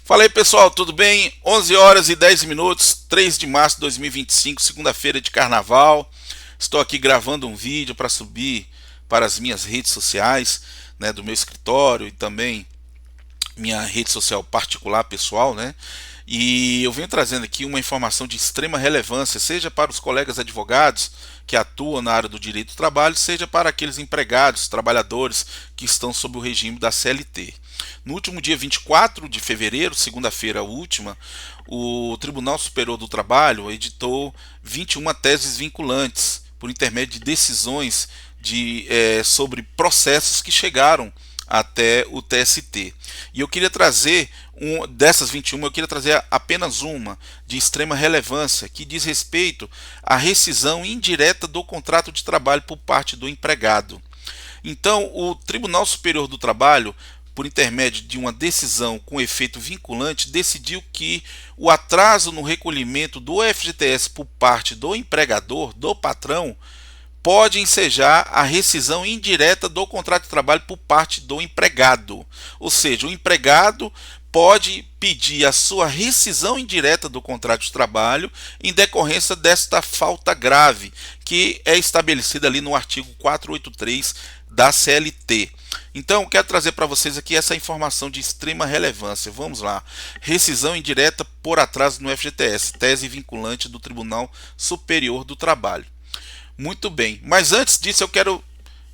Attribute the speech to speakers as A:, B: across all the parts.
A: Fala aí pessoal, tudo bem? 11 horas e 10 minutos, 3 de março de 2025, segunda-feira de carnaval. Estou aqui gravando um vídeo para subir para as minhas redes sociais, né, do meu escritório e também minha rede social particular pessoal, né? E eu venho trazendo aqui uma informação de extrema relevância, seja para os colegas advogados que atuam na área do direito do trabalho, seja para aqueles empregados, trabalhadores que estão sob o regime da CLT. No último dia 24 de fevereiro, segunda-feira última, o Tribunal Superior do Trabalho editou 21 teses vinculantes por intermédio de decisões sobre processos que chegaram até o TST. E eu queria trazer dessas 21, eu queria trazer apenas uma de extrema relevância, que diz respeito à rescisão indireta do contrato de trabalho por parte do empregado. Então, o Tribunal Superior do Trabalho, por intermédio de uma decisão com efeito vinculante, decidiu que o atraso no recolhimento do FGTS por parte do empregador, do patrão, pode ensejar a rescisão indireta do contrato de trabalho por parte do empregado. Ou seja, o empregado pode pedir a sua rescisão indireta do contrato de trabalho em decorrência desta falta grave, que é estabelecida ali no artigo 483 da CLT. Então, quero trazer para vocês aqui essa informação de extrema relevância. Vamos lá. Rescisão indireta por atraso no FGTS, tese vinculante do Tribunal Superior do Trabalho. Muito bem, mas antes disso eu quero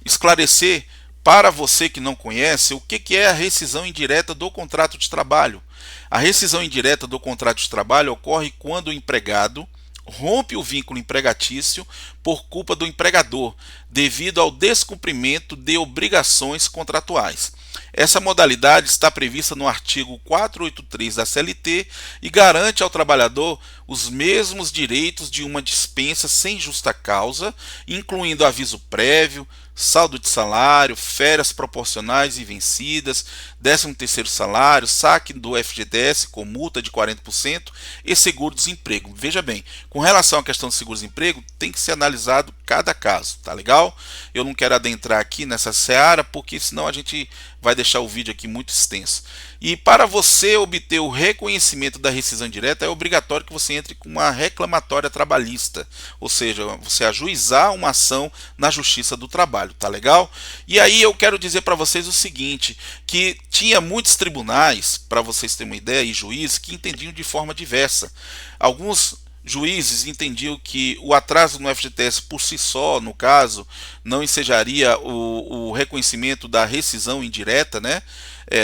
A: esclarecer para você que não conhece o que é a rescisão indireta do contrato de trabalho. A rescisão indireta do contrato de trabalho ocorre quando o empregado rompe o vínculo empregatício por culpa do empregador, devido ao descumprimento de obrigações contratuais. Essa modalidade está prevista no artigo 483 da CLT e garante ao trabalhador os mesmos direitos de uma dispensa sem justa causa, incluindo aviso prévio, saldo de salário, férias proporcionais e vencidas, 13º salário, saque do FGTS com multa de 40% e seguro-desemprego. Veja bem, com relação à questão do seguro-desemprego, tem que ser analisado cada caso, tá legal? Eu não quero adentrar aqui nessa seara, porque senão a gente vai deixar o vídeo aqui muito extenso. E para você obter o reconhecimento da rescisão direta, é obrigatório que você entre com uma reclamatória trabalhista, ou seja, você ajuizar uma ação na Justiça do Trabalho, tá legal? E aí eu quero dizer para vocês o seguinte, que tinha muitos tribunais, para vocês terem uma ideia, e juízes que entendiam de forma diversa. Alguns juízes entendiam que o atraso no FGTS por si só, no caso, não ensejaria o reconhecimento da rescisão indireta, né?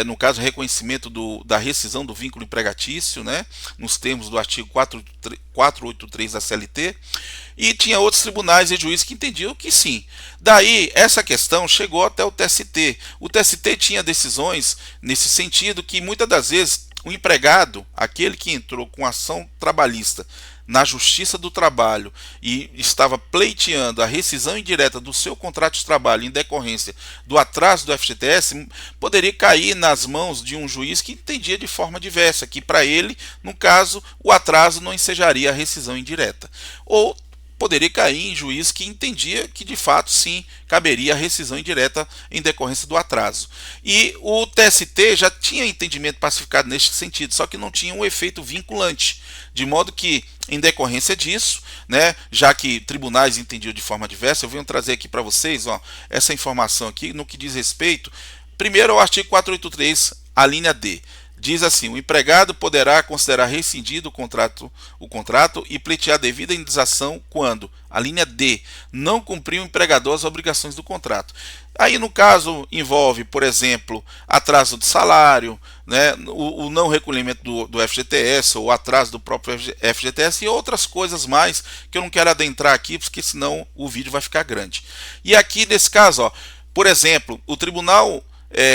A: No caso, reconhecimento da rescisão do vínculo empregatício, né? Nos termos do artigo 483 da CLT. E tinha outros tribunais e juízes que entendiam que sim. Daí, essa questão chegou até o TST. O TST tinha decisões nesse sentido que muitas das vezes o empregado, aquele que entrou com ação trabalhista na Justiça do Trabalho e estava pleiteando a rescisão indireta do seu contrato de trabalho em decorrência do atraso do FGTS, poderia cair nas mãos de um juiz que entendia de forma diversa, que para ele, no caso, o atraso não ensejaria a rescisão indireta. Ou poderia cair em juiz que entendia que de fato sim caberia a rescisão indireta em decorrência do atraso. E o TST já tinha entendimento pacificado neste sentido, só que não tinha um efeito vinculante, de modo que em decorrência disso, né, já que tribunais entendiam de forma diversa, eu venho trazer aqui para vocês essa informação aqui no que diz respeito, primeiro ao artigo 483, a linha D. Diz assim: o empregado poderá considerar rescindido o contrato e pleitear devida indenização quando, a linha D, não cumprir o empregador as obrigações do contrato. Aí, no caso, envolve, por exemplo, atraso de salário, né, o não recolhimento do FGTS ou atraso do próprio FGTS e outras coisas mais que eu não quero adentrar aqui, porque senão o vídeo vai ficar grande. E aqui, nesse caso, por exemplo, o Tribunal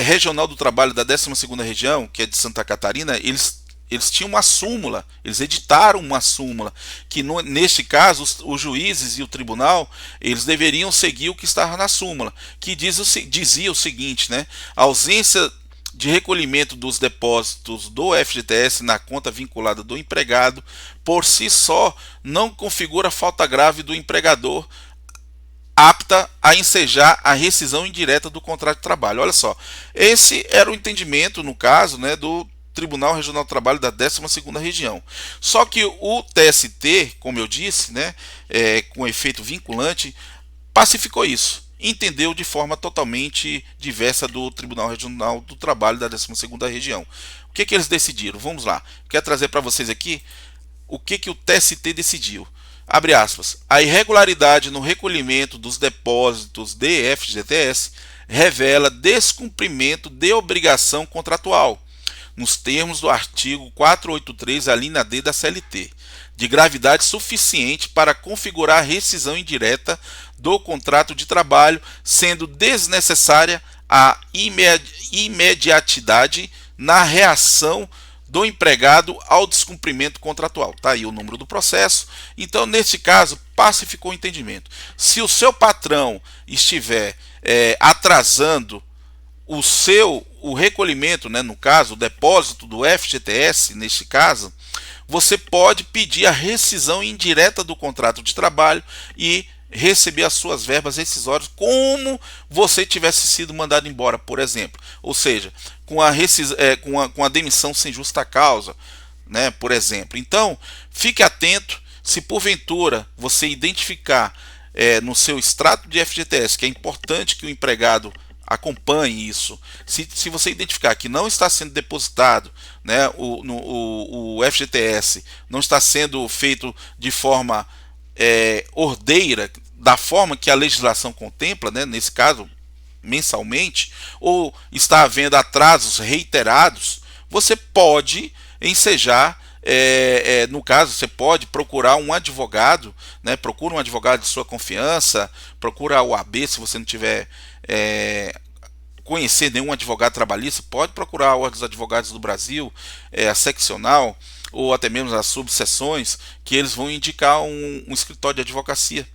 A: Regional do Trabalho da 12ª Região, que é de Santa Catarina, eles tinham uma súmula, eles editaram uma súmula, que neste caso os juízes e o tribunal, eles deveriam seguir o que estava na súmula, que dizia o seguinte, né, a ausência de recolhimento dos depósitos do FGTS na conta vinculada do empregado, por si só, não configura falta grave do empregador, apta a ensejar a rescisão indireta do contrato de trabalho. Olha só, esse era o entendimento, no caso, né, do Tribunal Regional do Trabalho da 12ª Região. Só que o TST, como eu disse, né, com efeito vinculante, pacificou isso. Entendeu de forma totalmente diversa do Tribunal Regional do Trabalho da 12ª Região. O que eles decidiram? Vamos lá. Quero trazer para vocês aqui o que o TST decidiu. Abre aspas. A irregularidade no recolhimento dos depósitos de FGTS revela descumprimento de obrigação contratual, nos termos do artigo 483, a linha D da CLT, de gravidade suficiente para configurar rescisão indireta do contrato de trabalho, sendo desnecessária a imediatidade na reação do empregado ao descumprimento contratual. Está aí o número do processo. Então, neste caso, pacificou o entendimento. Se o seu patrão estiver atrasando o recolhimento, né, no caso, o depósito do FGTS, neste caso, você pode pedir a rescisão indireta do contrato de trabalho e receber as suas verbas rescisórias como você tivesse sido mandado embora, por exemplo. Ou seja, com a demissão sem justa causa, né, por exemplo. Então, fique atento. Se porventura você identificar no seu extrato de FGTS, que é importante que o empregado acompanhe isso. Se você identificar que não está sendo depositado, né, o FGTS não está sendo feito de forma ordeira, da forma que a legislação contempla, né, nesse caso mensalmente, ou está havendo atrasos reiterados, você pode ensejar. No caso, você pode procurar um advogado, né? Procura um advogado de sua confiança, procura a OAB se você não tiver conhecer nenhum advogado trabalhista, pode procurar os advogados do Brasil, a seccional ou até mesmo as subseções, que eles vão indicar um escritório de advocacia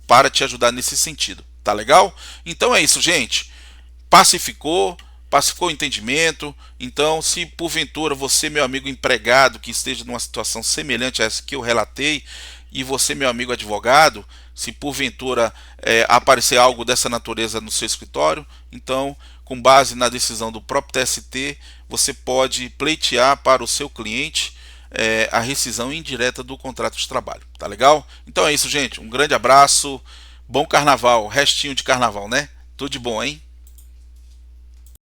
A: para te ajudar nesse sentido. Tá legal? Então é isso, gente. Pacificou o entendimento. Então, se porventura você, meu amigo empregado, que esteja numa situação semelhante a essa que eu relatei, e você, meu amigo advogado, se porventura aparecer algo dessa natureza no seu escritório, então, com base na decisão do próprio TST, você pode pleitear para o seu cliente a rescisão indireta do contrato de trabalho. Tá legal? Então é isso, gente. Um grande abraço. Bom carnaval. Restinho de carnaval, né? Tudo de bom, hein?